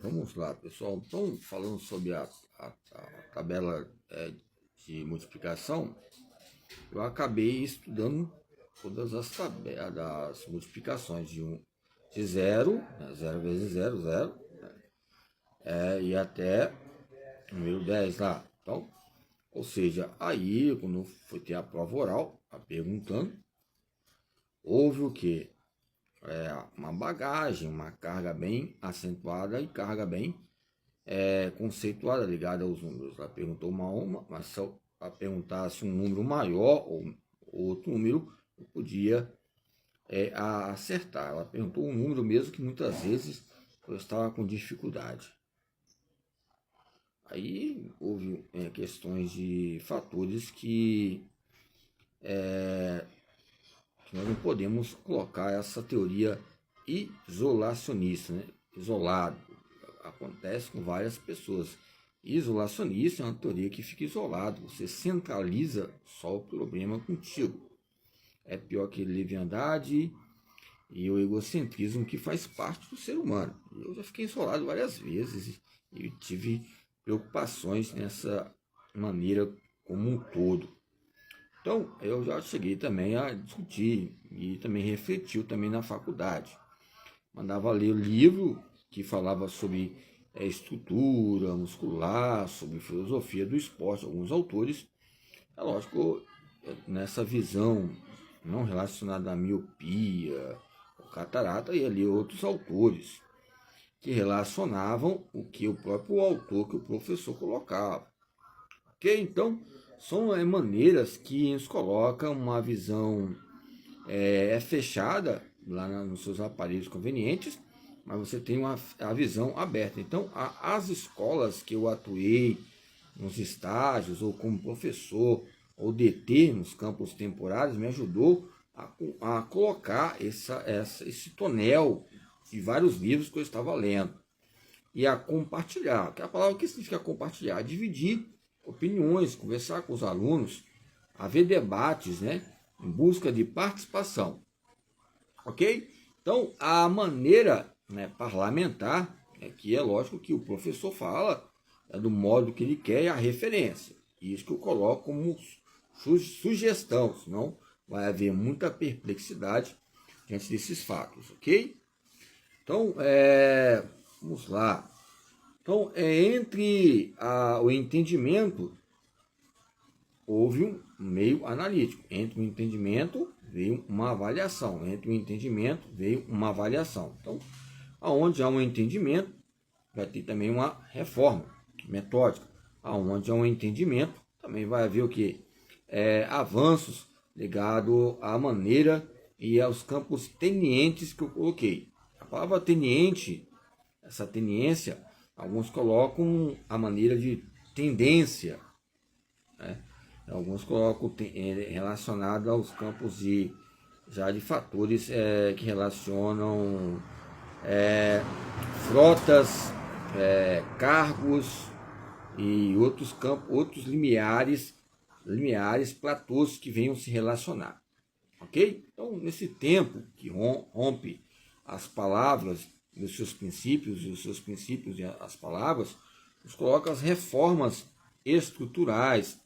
Vamos lá, pessoal. Então, falando sobre a tabela de multiplicação, eu acabei estudando todas as tabelas das multiplicações de zero, né, 0 vezes zero, zero, e até o número 10 lá. Então, ou seja, aí, quando foi ter a prova oral, perguntando, houve o quê? Uma bagagem, uma carga bem acentuada e carga bem conceituada ligada aos números. Ela perguntou uma a uma, mas se ela perguntasse um número maior ou outro número, eu podia acertar. Ela perguntou um número mesmo que muitas vezes eu estava com dificuldade. Aí houve questões de fatores que nós não podemos colocar essa teoria isolacionista, né? Isolado. Acontece com várias pessoas. Isolacionista é uma teoria que fica isolado, você centraliza só o problema contigo. É pior que leviandade e o egocentrismo que faz parte do ser humano. Eu já fiquei isolado várias vezes e tive preocupações nessa maneira como um todo. Então, eu já cheguei também a discutir e também refletiu também na faculdade. Mandava ler o livro que falava sobre estrutura muscular, sobre filosofia do esporte, alguns autores. É lógico, nessa visão não relacionada à miopia, ou catarata, e ali outros autores que relacionavam o que o próprio autor, que o professor colocava. Ok? Então, são maneiras que nos colocam uma visão fechada lá nos seus aparelhos convenientes, mas você tem a visão aberta. Então, as escolas que eu atuei nos estágios, ou como professor, ou DT nos campos temporários, me ajudou a colocar esse tonel de vários livros que eu estava lendo. E a compartilhar, que é a palavra que significa compartilhar, dividir opiniões, conversar com os alunos, haver debates, né, em busca de participação. Ok? Então, a maneira, né, parlamentar, que é lógico que o professor fala do modo que ele quer e a referência. Isso que eu coloco como sugestão, senão vai haver muita perplexidade diante desses fatos, ok? Então, vamos lá. Então, entre o entendimento, houve um meio analítico. Entre o entendimento, veio uma avaliação. Entre o entendimento, veio uma avaliação. Então, aonde há um entendimento, vai ter também uma reforma metódica. Aonde há um entendimento, também vai haver o quê? Avanços ligados à maneira e aos campos tenientes que eu coloquei. A palavra teniente, essa teniência, alguns colocam a maneira de tendência, né? Alguns colocam relacionado aos campos de fatores que relacionam frotas, cargos e outros campos, outros limiares, platôs que venham se relacionar. Ok? Então, nesse tempo que rompe as palavras e os seus princípios e as palavras, nos coloca as reformas estruturais,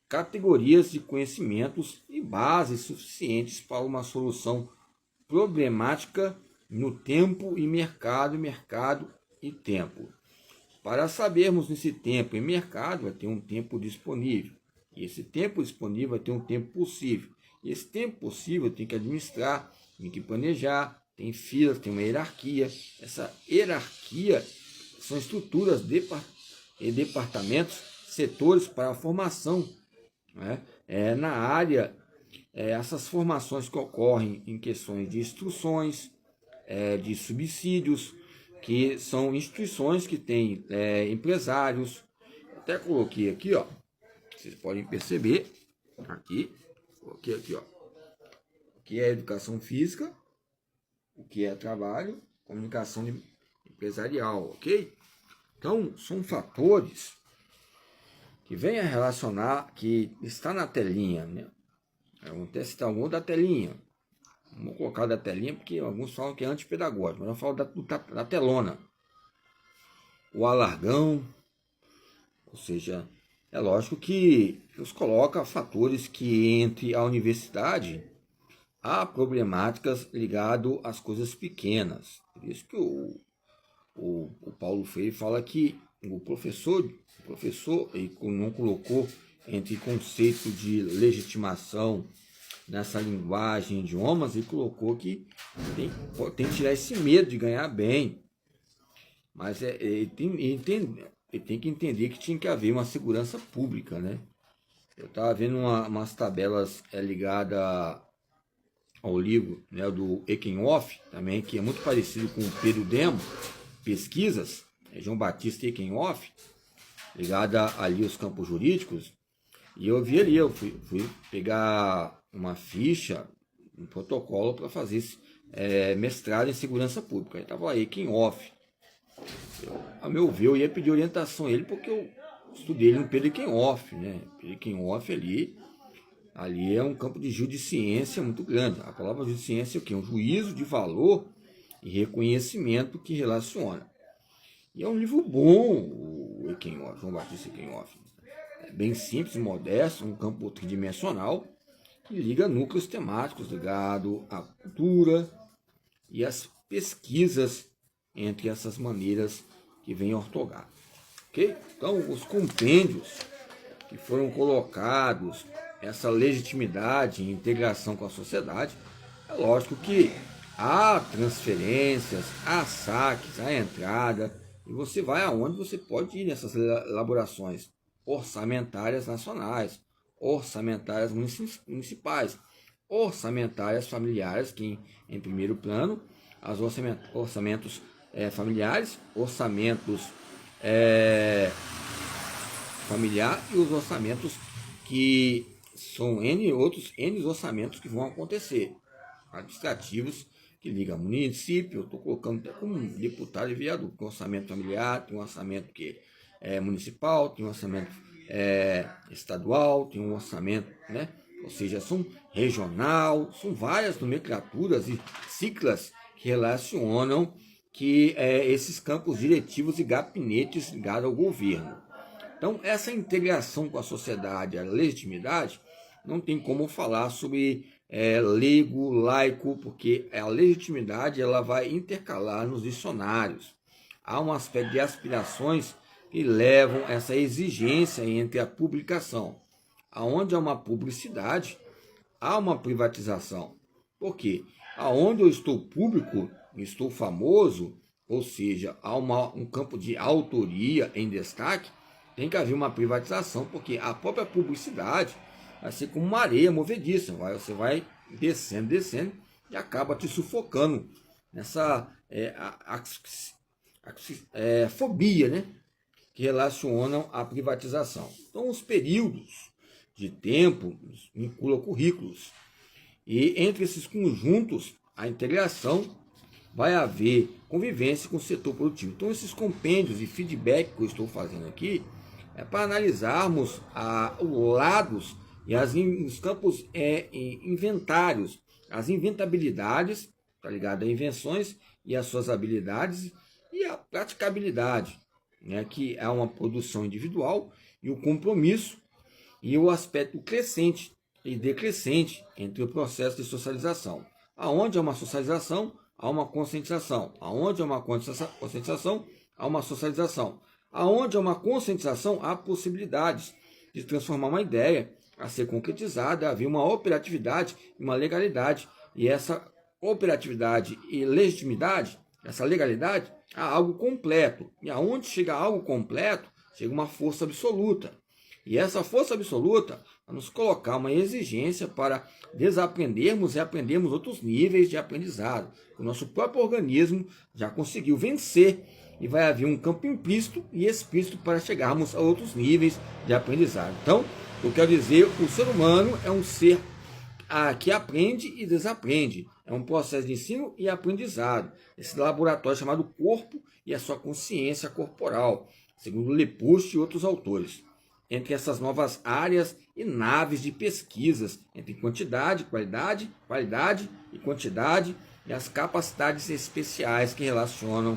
categorias de conhecimentos e bases suficientes para uma solução problemática no tempo e mercado e tempo. Para sabermos nesse tempo e mercado, vai ter um tempo disponível. E esse tempo disponível vai ter um tempo possível. E esse tempo possível tem que administrar, tem que planejar, tem filas, tem uma hierarquia. Essa hierarquia são estruturas e departamentos, setores para a formação, né? Na área, essas formações que ocorrem em questões de instruções, de subsídios, que são instituições que têm empresários. Até coloquei aqui, ó, vocês podem perceber, aqui, coloquei aqui, ó, o que é educação física, o que é trabalho, comunicação empresarial, ok? Então, são fatores que vem a relacionar, que está na telinha, né? Vamos testar algum da telinha. Vou colocar da telinha, porque alguns falam que é antipedagógico, mas eu falo da telona. O alargão, ou seja, é lógico que nos coloca fatores que entre a universidade há problemáticas ligadas às coisas pequenas. Por isso que o Paulo Freire fala que o professor ele não colocou entre conceito de legitimação nessa linguagem, idiomas, ele colocou que tem que tirar esse medo de ganhar bem. Mas ele tem que entender que tinha que haver uma segurança pública, né? Eu estava vendo umas tabelas ligadas ao livro, né, do Ekenhoff, também, que é muito parecido com o Pedro Demo, Pesquisas, João Batista Ekenhoff, ligada ali aos campos jurídicos. E eu vi ali, eu fui pegar uma ficha, um protocolo para fazer mestrado em segurança pública. Aí estava lá, Ekenhoff. A meu ver, eu ia pedir orientação a ele, porque eu estudei ele no Pedro Ekenhoff, né? Pedro Ekenhoff ali é um campo de judiciência muito grande. A palavra judiciência é o quê? Um juízo de valor e reconhecimento que relaciona. E é um livro bom, o Ekenhoff, João Batista Ekenhoff. É bem simples, modesto, um campo tridimensional que liga núcleos temáticos ligados à cultura e às pesquisas entre essas maneiras que vem ortogar. Ok? Então, os compêndios que foram colocados, essa legitimidade e integração com a sociedade, é lógico que há transferências, há saques, há entrada, e você vai aonde você pode ir nessas elaborações orçamentárias nacionais, orçamentárias municipais, orçamentárias familiares, que em primeiro plano, os orçamentos familiares, orçamentos familiar e os orçamentos que são N orçamentos que vão acontecer, administrativos, que ligam município. Eu estou colocando até como deputado e vereador, tem um orçamento familiar, tem um orçamento que é municipal, tem um orçamento estadual, tem um orçamento, né? Ou seja, são regional, são várias nomenclaturas e siglas que relacionam que esses campos diretivos e gabinetes ligados ao governo. Então, essa integração com a sociedade, a legitimidade, não tem como falar sobre leigo, laico, porque a legitimidade ela vai intercalar nos dicionários. Há um aspecto de aspirações que levam essa exigência entre a publicação. Aonde há uma publicidade, há uma privatização. Por quê? Aonde eu estou público, estou famoso, ou seja, há um campo de autoria em destaque, tem que haver uma privatização, porque a própria publicidade vai ser como uma areia movediça. Você vai descendo e acaba te sufocando nessa fobia, né, que relacionam à privatização. Então, os períodos de tempo vinculam currículos. E entre esses conjuntos, a integração vai haver convivência com o setor produtivo. Então, esses compêndios e feedback que eu estou fazendo aqui é para analisarmos os lados e os campos inventários, as inventabilidades, tá ligado? A invenções e as suas habilidades e a praticabilidade, né? Que é uma produção individual e o compromisso e o aspecto crescente e decrescente entre o processo de socialização. Aonde há uma socialização, há uma conscientização. Aonde há uma conscientização, há uma socialização. Aonde há uma conscientização, há possibilidades de transformar uma ideia a ser concretizada, haver uma operatividade e uma legalidade. E essa operatividade e legitimidade, essa legalidade, há algo completo. E aonde chega algo completo, chega uma força absoluta. E essa força absoluta vai nos colocar uma exigência para desaprendermos e aprendermos outros níveis de aprendizado. O nosso próprio organismo já conseguiu vencer e vai haver um campo implícito e explícito para chegarmos a outros níveis de aprendizado. Então, eu quero dizer, o ser humano é um ser que aprende e desaprende. É um processo de ensino e aprendizado. Esse laboratório chamado corpo e a sua consciência corporal, segundo Lepouche e outros autores. entre essas novas áreas e naves de pesquisas, entre quantidade, qualidade e quantidade, e as capacidades especiais que relacionam